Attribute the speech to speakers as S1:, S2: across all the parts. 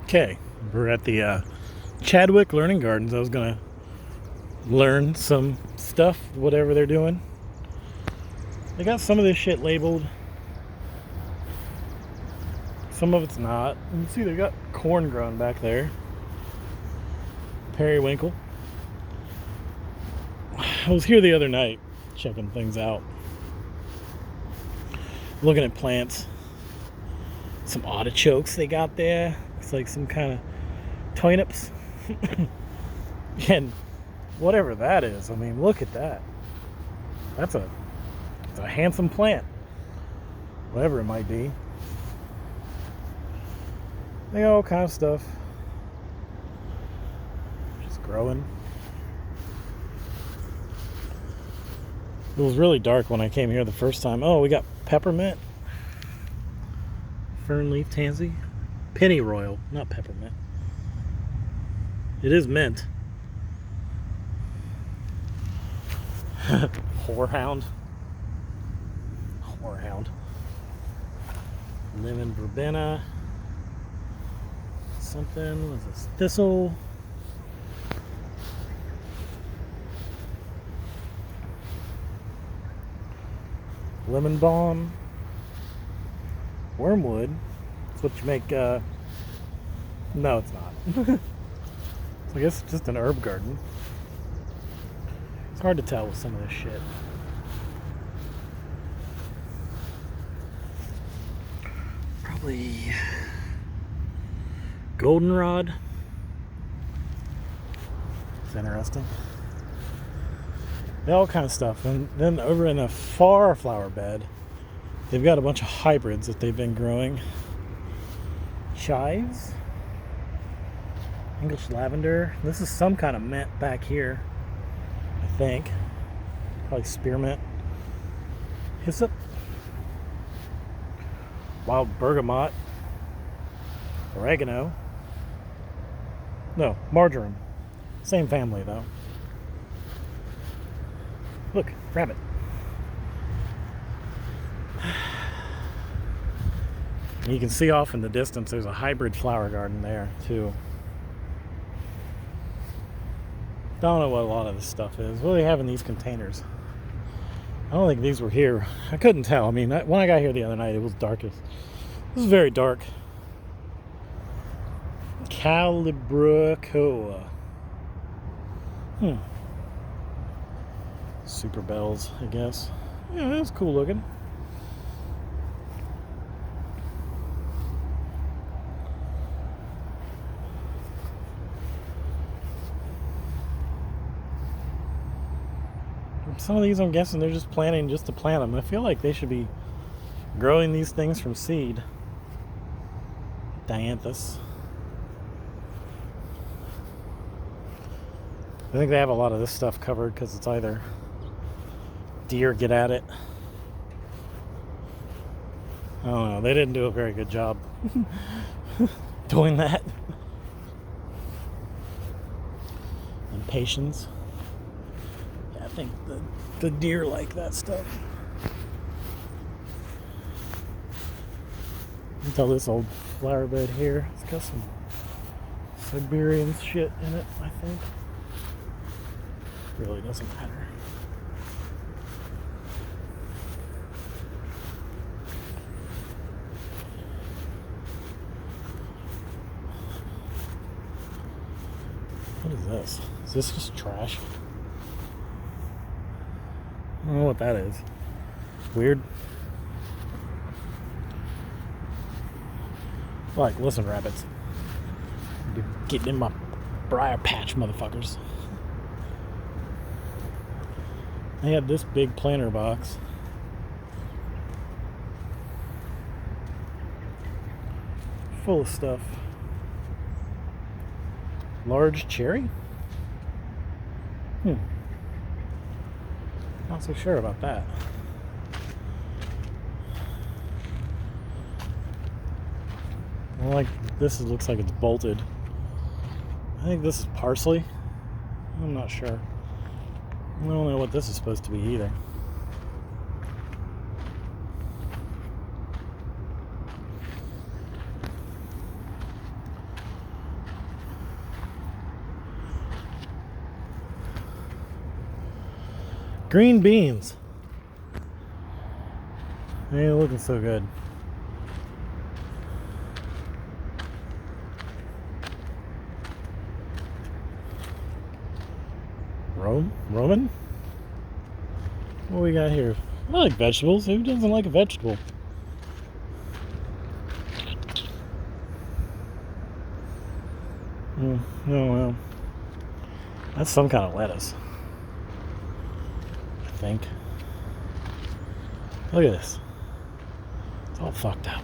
S1: Okay, we're at the Chadwick Learning Gardens. I was gonna learn some stuff, whatever they're doing. They got some of this shit labeled. Some of it's not. You can see they got corn growing back there. Periwinkle. I was here the other night checking things out. Looking at plants. Some artichokes they got there. It's like some kind of turnips. And whatever that is, I mean, look at that. It's a handsome plant. Whatever it might be. They got all kind of stuff. Just growing. It was really dark when I came here the first time. Oh, we got peppermint. Fernleaf tansy. Pennyroyal, not peppermint. It is mint. Whorehound. Lemon verbena. Something. What is this? Thistle. Lemon balm. Wormwood. That's what you make. No, it's not. So I guess it's just an herb garden. It's hard to tell with some of this shit. Probably goldenrod. It's interesting. All kind of stuff. And then over in a far flower bed, they've got a bunch of hybrids that they've been growing. Chives. English lavender. This is some kind of mint back here, I think. Probably spearmint. Hyssop. Wild bergamot. Oregano. No, marjoram. Same family though. Look, rabbit. And you can see off in the distance there's a hybrid flower garden there too. Don't know what a lot of this stuff is. What do they have in these containers? I don't think these were here. I couldn't tell. I mean, when I got here the other night, it was darkest. This is very dark. Calibrachoa. Super bells, I guess. Yeah, that's cool looking. Some of these, I'm guessing, they're just planting just to plant them. I feel like they should be growing these things from seed. Dianthus. I think they have a lot of this stuff covered because it's either deer get at it. I don't know. They didn't do a very good job doing that. Impatiens. Yeah, I think the deer like that stuff. Until this old flower bed here. It's got some Siberian shit in it, I think. Really doesn't matter. What is this? Is this just trash? I don't know what that is. Weird. Like, listen, rabbits. You're getting in my briar patch, motherfuckers. They had this big planter box. Full of stuff. Large cherry? Not so sure about that. Well, like this looks like it's bolted. I think this is parsley. I'm not sure. I don't know what this is supposed to be either. Green beans. They ain't looking so good. Roman? What we got here? I like vegetables. Who doesn't like a vegetable? Oh well. That's some kind of lettuce, I think. Look at this. It's all fucked up.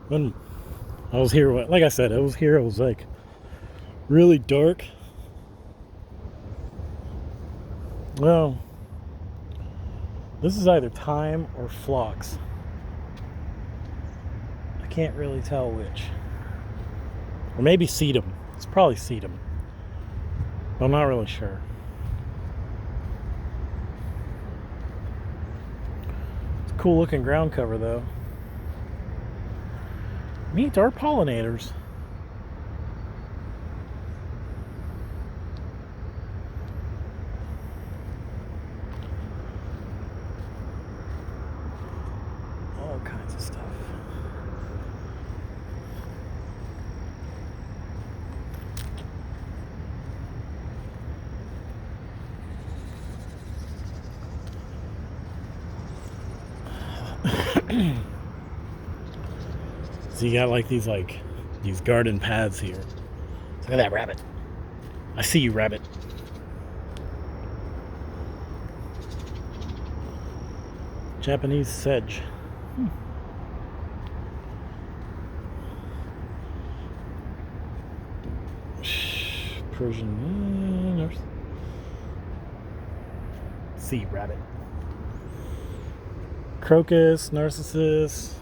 S1: When I was here, like I said, it was like really dark. Well, this is either thyme or phlox. I can't really tell which. Or maybe sedum. It's probably sedum. But I'm not really sure. It's a cool looking ground cover though. Meet our pollinators. All kinds of stuff. So you got like these garden paths here. Look at that rabbit. I see you, rabbit. Japanese sedge. Persian nurse. Sea rabbit. Crocus, narcissus.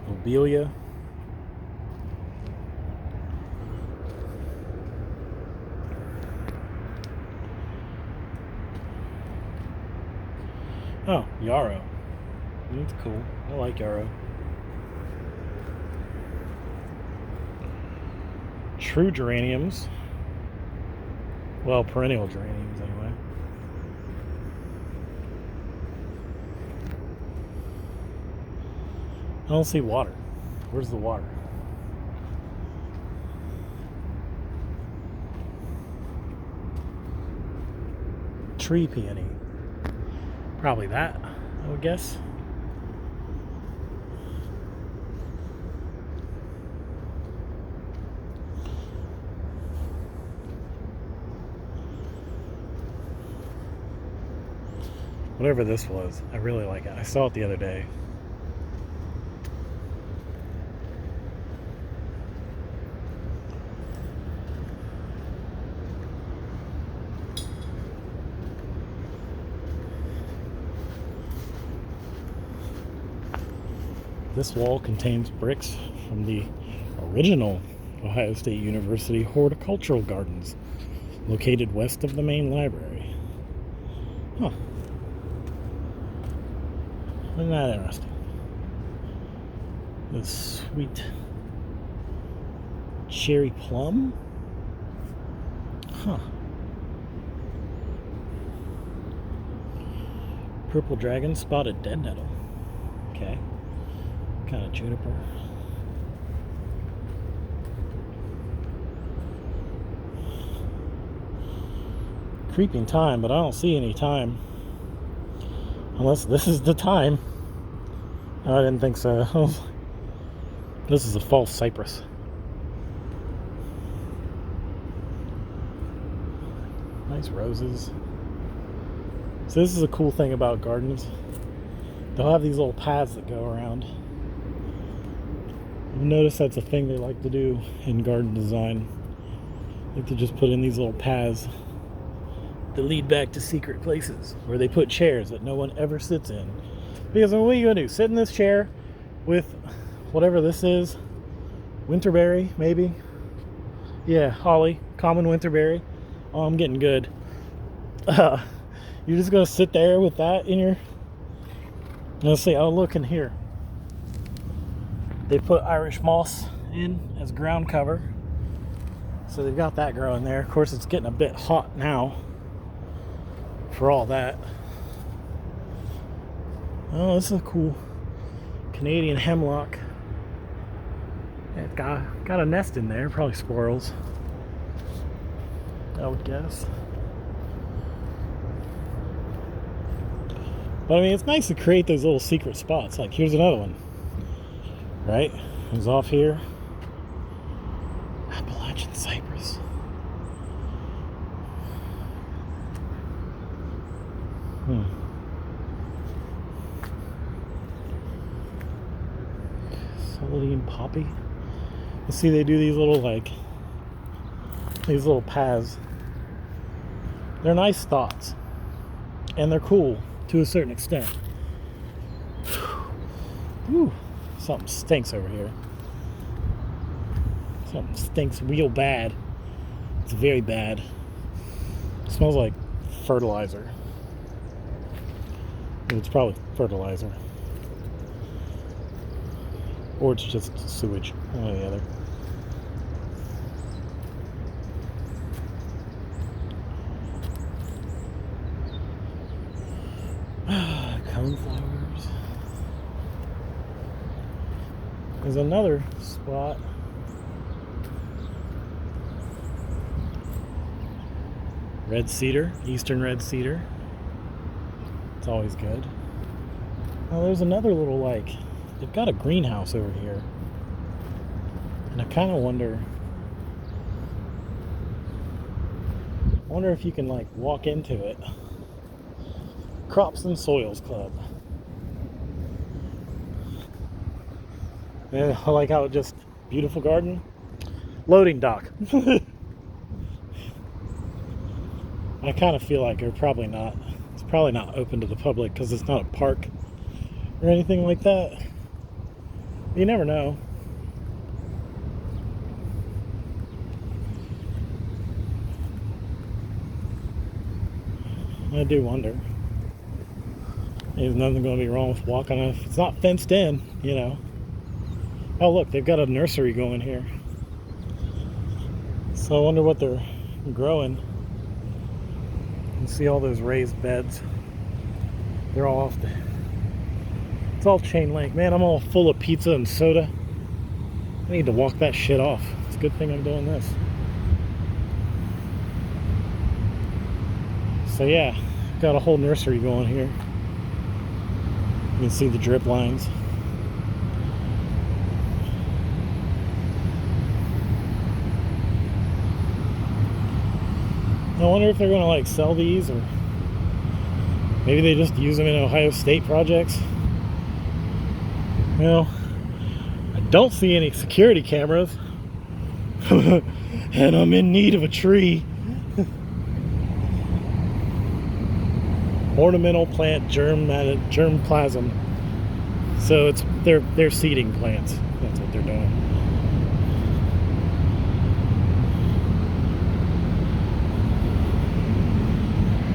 S1: Lobelia. Oh, yarrow. That's cool. I like yarrow. True geraniums. Well, perennial geraniums anyway. I don't see water. Where's the water? Tree peony. Probably that, I would guess. Whatever this was, I really like it. I saw it the other day. This wall contains bricks from the original Ohio State University Horticultural Gardens, located west of the main library. Huh. Isn't that interesting? This sweet cherry plum? Huh. Purple dragon, spotted dead nettle. Okay. Kind of juniper. Creeping thyme, but I don't see any thyme. Unless this is the thyme. No, I didn't think so. This is a false cypress. Nice roses. So this is a cool thing about gardens. They'll have these little paths that go around. I've noticed that's a thing they like to do in garden design. They like to just put in these little paths that lead back to secret places where they put chairs that no one ever sits in. Because what are you gonna do? Sit in this chair with whatever this is? Winterberry, maybe? Yeah, holly, common winterberry. Oh, I'm getting good. You're just gonna sit there with that in your... Let's see, oh look in here. They put Irish moss in as ground cover. So they've got that growing there. Of course, it's getting a bit hot now for all that. Oh, this is a cool Canadian hemlock. It's got a nest in there, probably squirrels, I would guess. But I mean, it's nice to create those little secret spots. Like, here's another one, right? It was off here. Appalachian cypress. Celandine poppy. You see, they do these little paths. They're nice thoughts, and they're cool to a certain extent. Ooh, something stinks over here. Something stinks real bad. It's very bad. It smells like fertilizer. It's probably fertilizer. Or it's just sewage, one or the other. Coneflowers. There's another spot. Red cedar, eastern red cedar. It's always good. Now there's another little, they've got a greenhouse over here. And I kind of wonder if you can walk into it. Crops and Soils Club. Yeah, I like how it just, beautiful garden. Loading dock. I kind of feel like it's probably not open to the public because it's not a park or anything like that. You never know. I do wonder. There's nothing going to be wrong with walking if it's not fenced in, you know. Oh, look, they've got a nursery going here. So I wonder what they're growing. You can see all those raised beds. They're all off it's all chain link. Man, I'm all full of pizza and soda. I need to walk that shit off. It's a good thing I'm doing this. So yeah, got a whole nursery going here. You can see the drip lines. I wonder if they're going to sell these, or maybe they just use them in Ohio State projects. You know, I don't see any security cameras, and I'm in need of a tree. Ornamental plant germplasm. So they're seeding plants. That's what they're doing.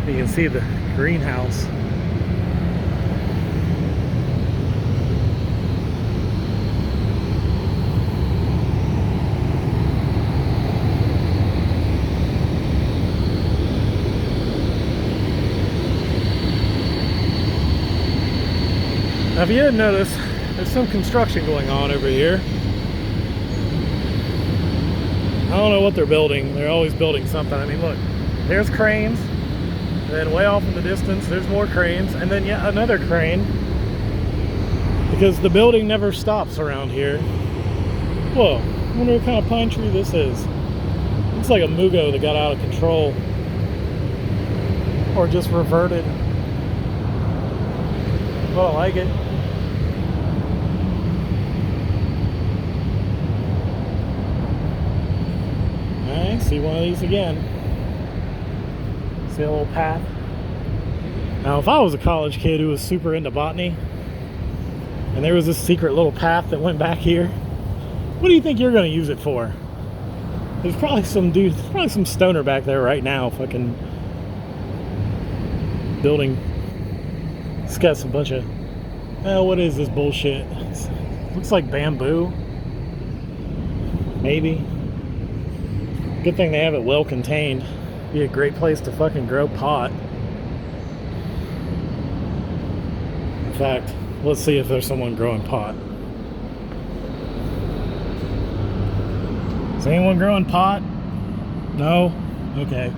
S1: You can see the greenhouse. Now, if you didn't notice, there's some construction going on over here. I don't know what they're building. They're always building something. I mean, look, there's cranes. And then way off in the distance, there's more cranes. And then yet another crane. Because the building never stops around here. Whoa, I wonder what kind of pine tree this is. Looks like a mugo that got out of control. Or just reverted. Well, I like it. Alright, see one of these again. See a little path. Now, if I was a college kid who was super into botany, and there was this secret little path that went back here, what do you think you're going to use it for? There's probably some stoner back there right now fucking building. It's got some bunch of, what is this bullshit? Looks like bamboo. Maybe. Good thing they have it well contained. Be a great place to fucking grow pot. In fact, let's see if there's someone growing pot. Is anyone growing pot? No? Okay.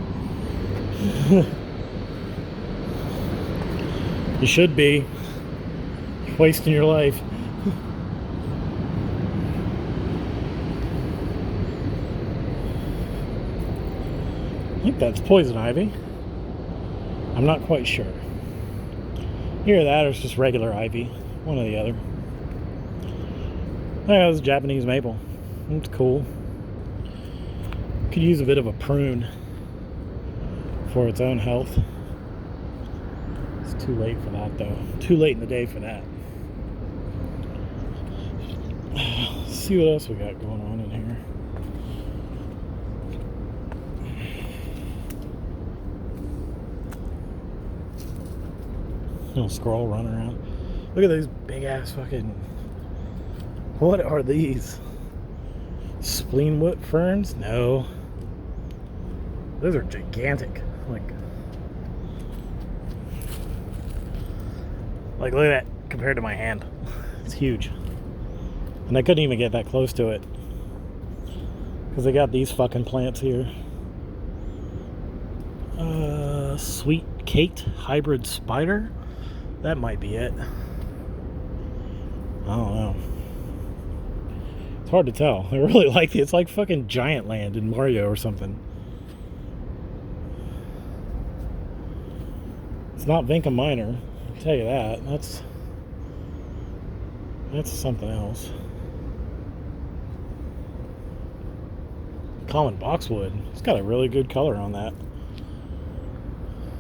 S1: You should be. You're wasting your life. I think that's poison ivy. I'm not quite sure. Either that or it's just regular ivy. One or the other. That was Japanese maple. It's cool. Could use a bit of a prune for its own health. It's too late for that though. Too late in the day for that. Let's see what else we got going on in here. Little squirrel running around. Look at these big ass fucking. What are these? Spleenwood ferns? No. Those are gigantic. Like look at that compared to my hand. It's huge. And I couldn't even get that close to it. Because they got these fucking plants here. Sweet Kate hybrid spider? That might be it. I don't know. It's hard to tell. I really like it. It's like fucking Giant Land in Mario or something. It's not Vinca minor. I'll tell you that. That's something else. Common boxwood. It's got a really good color on that.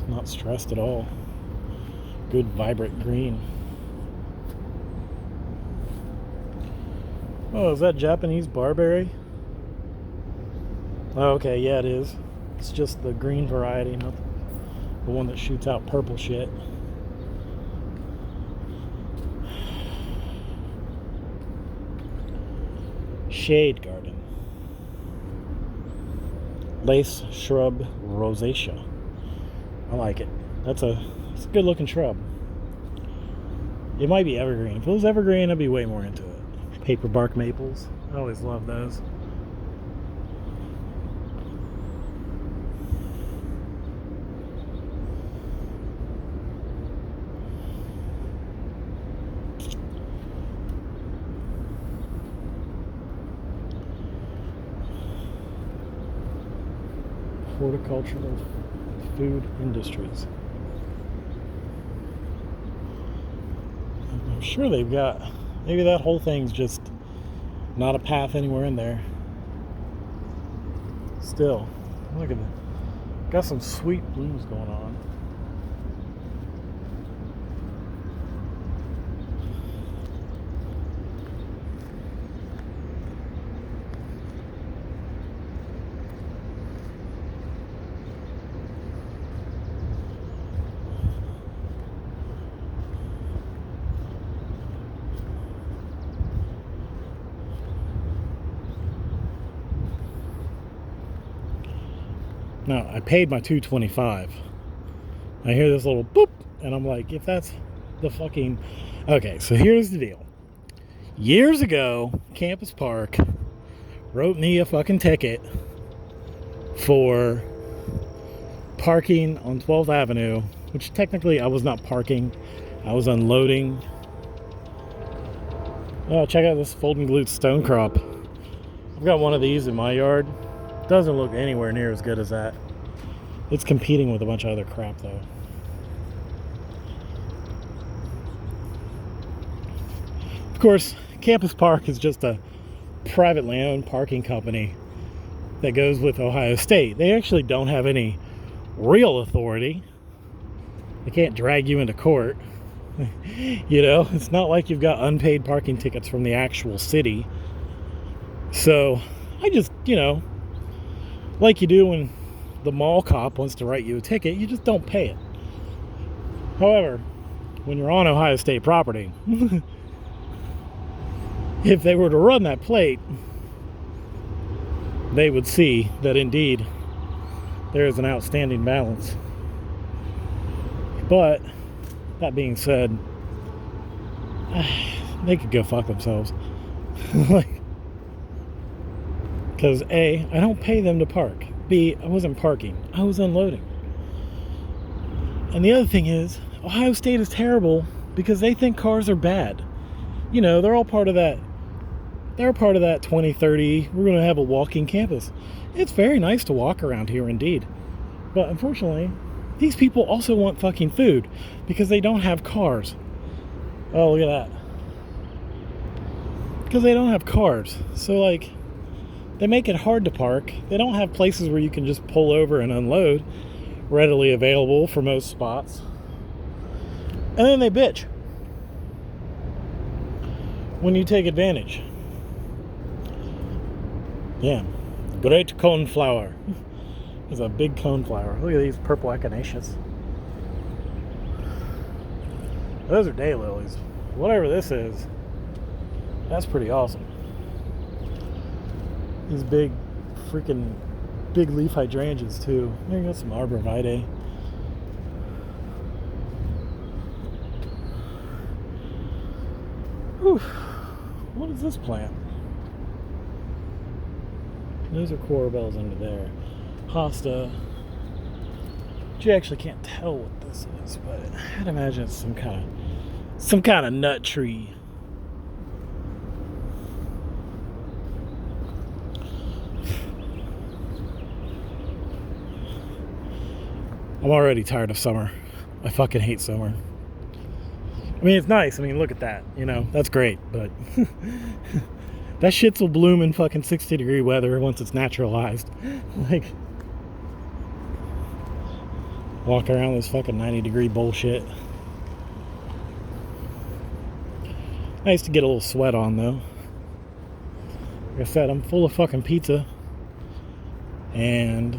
S1: Not stressed at all. Good vibrant green. Oh, is that Japanese barberry? Oh, okay, yeah, it is. It's just the green variety, not the one that shoots out purple shit. Shade garden. Lace shrub rosacea. I like it. It's a good looking shrub. It might be evergreen. If it was evergreen, I'd be way more into it. Paper bark maples. I always love those. Horticultural food industries. I'm sure they've got, maybe that whole thing's just not a path anywhere in there. Still, look at it. Got some sweet blooms going on. Now, I paid my $2.25. I hear this little boop, and I'm like, if that's the fucking... Okay, so here's the deal. Years ago, Campus Park wrote me a fucking ticket for parking on 12th Avenue, which technically I was not parking. I was unloading. Oh, check out this folding glute stone crop. I've got one of these in my yard. Doesn't look anywhere near as good as that. It's competing with a bunch of other crap though. Of course, Campus Park is just a privately owned parking company that goes with Ohio State. They actually don't have any real authority. They can't drag you into court. You know, it's not like you've got unpaid parking tickets from the actual city. So I just, you know, like you do when the mall cop wants to write you a ticket, you just don't pay it. However, when you're on Ohio State property, if they were to run that plate, they would see that indeed there is an outstanding balance. But that being said, they could go fuck themselves. Like, because A, I don't pay them to park. B, I wasn't parking, I was unloading. And the other thing is, Ohio State is terrible because they think cars are bad. You know, they're all part of that. They're part of that 2030, we're going to have a walking campus. It's very nice to walk around here indeed. But unfortunately, these people also want fucking food because they don't have cars. Oh, look at that. Because they don't have cars. So, like, they make it hard to park. They don't have places where you can just pull over and unload, readily available for most spots. And then they bitch when you take advantage. Yeah. Great coneflower. There's a big coneflower. Look at these purple echinaceas. Those are daylilies. Whatever this is, that's pretty awesome. These big, freaking big leaf hydrangeas too. There you go, some arborvitae. Whew. What is this plant? Those are coral bells under there. Hosta. You actually can't tell what this is, but I'd imagine it's some kind of nut tree. I'm already tired of summer. I fucking hate summer. I mean, it's nice. I mean, look at that. You know, that's great, but that shits will bloom in fucking 60-degree weather once it's naturalized. Like, walk around this fucking 90-degree bullshit. Nice to get a little sweat on, though. Like I said, I'm full of fucking pizza. And,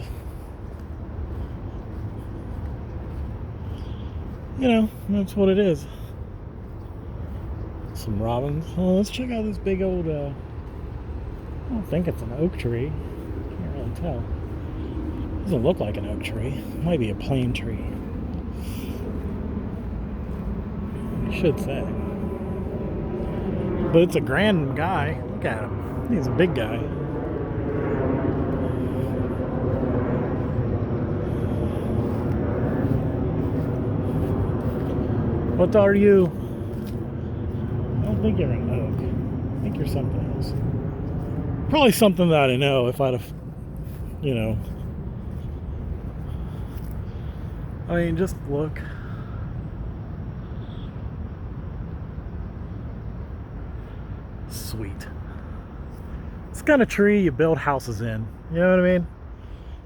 S1: you know, that's what it is. Some robins. Oh, let's check out this big old, I don't think it's an oak tree. Can't really tell. Doesn't look like an oak tree. It might be a plane tree. I should say. But it's a grand guy. Look at him. He's a big guy. What are you? I don't think you're an oak. I think you're something else. Probably something that I know if I'd have, you know. I mean, just look. Sweet. It's the kind of tree you build houses in. You know what I mean?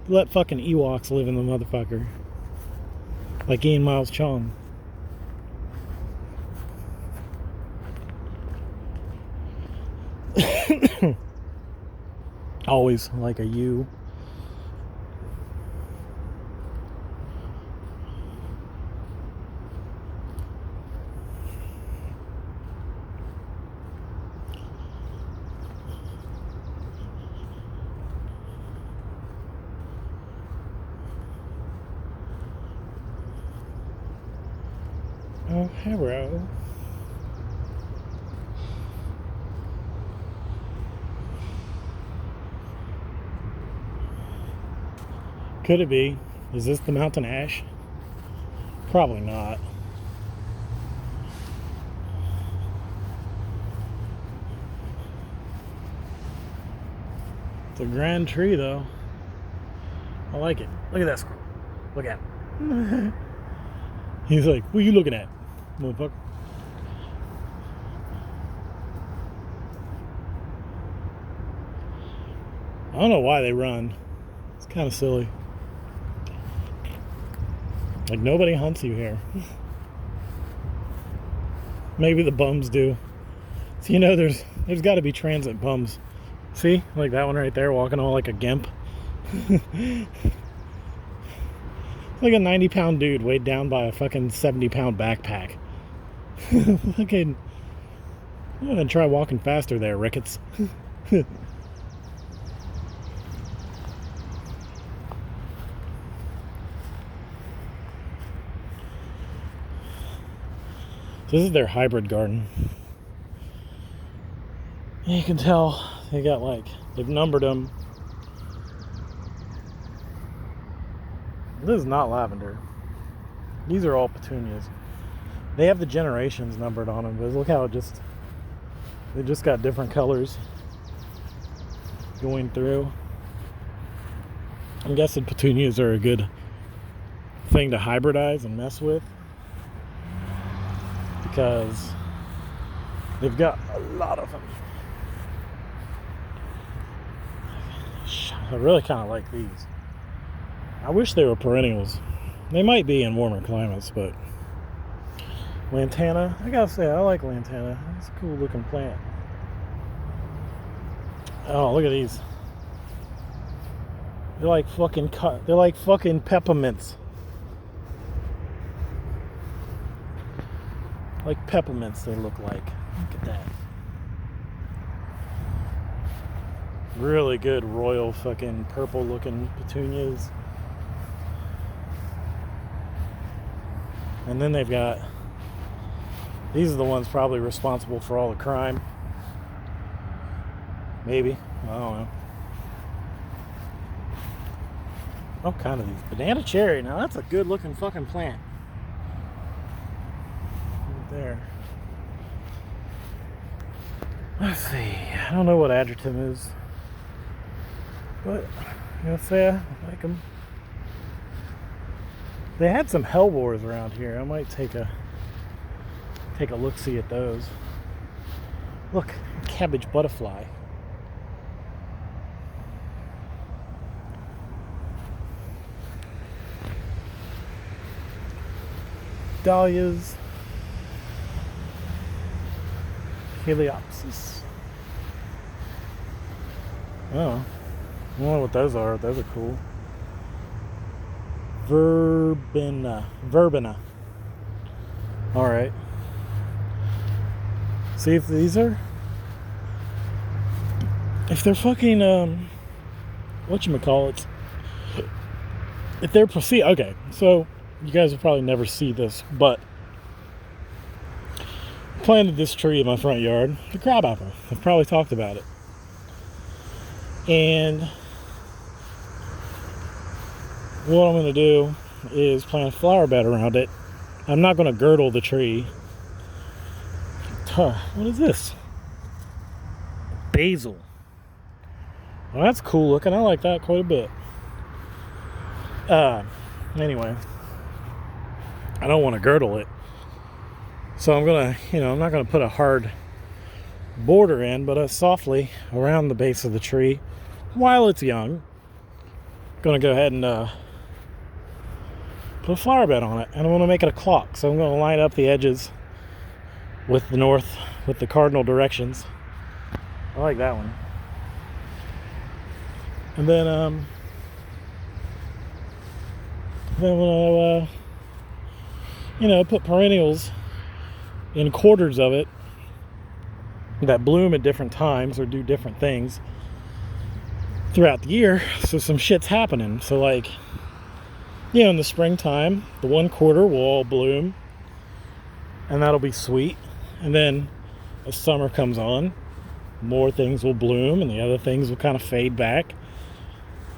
S1: You let fucking Ewoks live in the motherfucker. Like Ian Miles Chong. Always like a U. Oh, hello. Could it be? Is this the mountain ash? Probably not. It's a grand tree, though. I like it. Look at that squirrel. Look at him. He's like, what are you looking at, motherfucker? I don't know why they run. It's kind of silly. Like, nobody hunts you here. Maybe the bums do. So, you know, there's got to be transit bums. See? Like that one right there, walking all like a gimp. Like a 90-pound dude weighed down by a fucking 70-pound backpack. Fucking, And try walking faster there, Ricketts. So this is their hybrid garden. And you can tell they got they've numbered them. This is not lavender. These are all petunias. They have the generations numbered on them, but look how they just got different colors going through. I'm guessing petunias are a good thing to hybridize and mess with, because they've got a lot of them. I really kind of like these. I wish they were perennials. They might be in warmer climates, but lantana, I gotta say, I like lantana. It's a cool looking plant. Oh, look at these. They're like fucking peppermints. Like peppermints they look like. Look at that. Really good royal fucking purple looking petunias. And then they've got, these are the ones probably responsible for all the crime. Maybe. I don't know. Oh, kind of these. Banana cherry. Now that's a good looking fucking plant. Right there. Let's see. I don't know what adjective is, but I'm gonna say I like them. They had some hellebores around here. I might take a look-see at those. Look, cabbage butterfly. Dahlias. Heliopsis. Oh, I don't know what those are. Those are cool. Verbena. All right. See if these are, if they're fucking whatchamacallits. If they're okay, so you guys will probably never see this, but I planted this tree in my front yard, the crabapple. I've probably talked about it. And what I'm going to do is plant a flower bed around it. I'm not going to girdle the tree. What is this? Basil. Well, that's cool looking. I like that quite a bit. Anyway, I don't want to girdle it. So I'm going to, I'm not going to put a hard border in, but softly around the base of the tree while it's young. Going to go ahead and put a flower bed on it, and I'm going to make it a clock. So I'm going to line up the edges with the cardinal directions. I like that one. And then we'll put perennials in quarters of it that bloom at different times or do different things throughout the year, so some shit's happening. So in the springtime, the one quarter will all bloom, and that'll be sweet. And then as summer comes on, more things will bloom, and the other things will kind of fade back.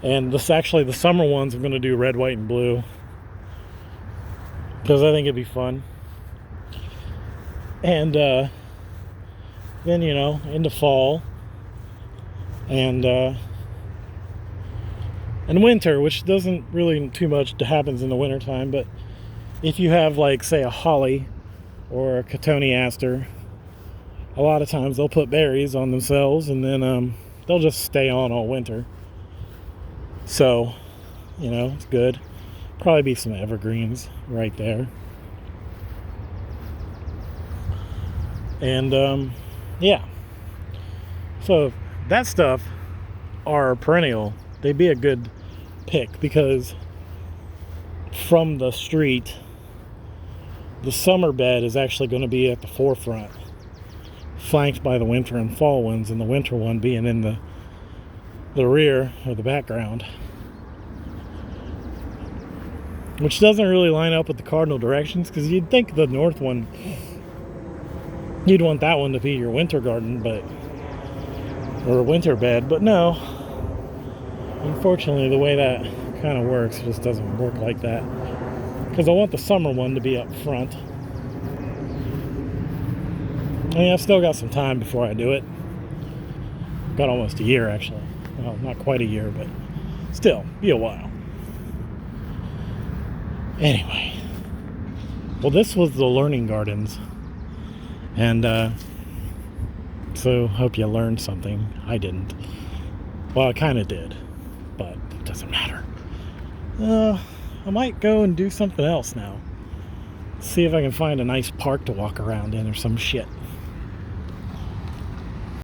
S1: And the summer ones I'm going to do red, white, and blue, because I think it'd be fun. And then, into fall and winter, which doesn't really too much happens in the wintertime, but if you have say a holly or a cotoneaster, a lot of times they'll put berries on themselves, and then they'll just stay on all winter. So, it's good. Probably be some evergreens right there. And yeah, so that stuff are perennial. They'd be a good pick, because from the street, the summer bed is actually going to be at the forefront. flanked by the winter and fall ones, and the winter one being in the rear or the background, which doesn't really line up with the cardinal directions, because you'd think the north one, you'd want that one to be your winter garden, or a winter bed, but no. Unfortunately, the way that kind of works, it just doesn't work like that, because I want the summer one to be up front. I mean, I've still got some time before I do it. Got almost a year, actually. Well, not quite a year, but still, be a while. Anyway, well, this was the learning gardens, and so hope you learned something. I didn't. Well, I kind of did, but it doesn't matter. I might go and do something else now. See if I can find a nice park to walk around in or some shit.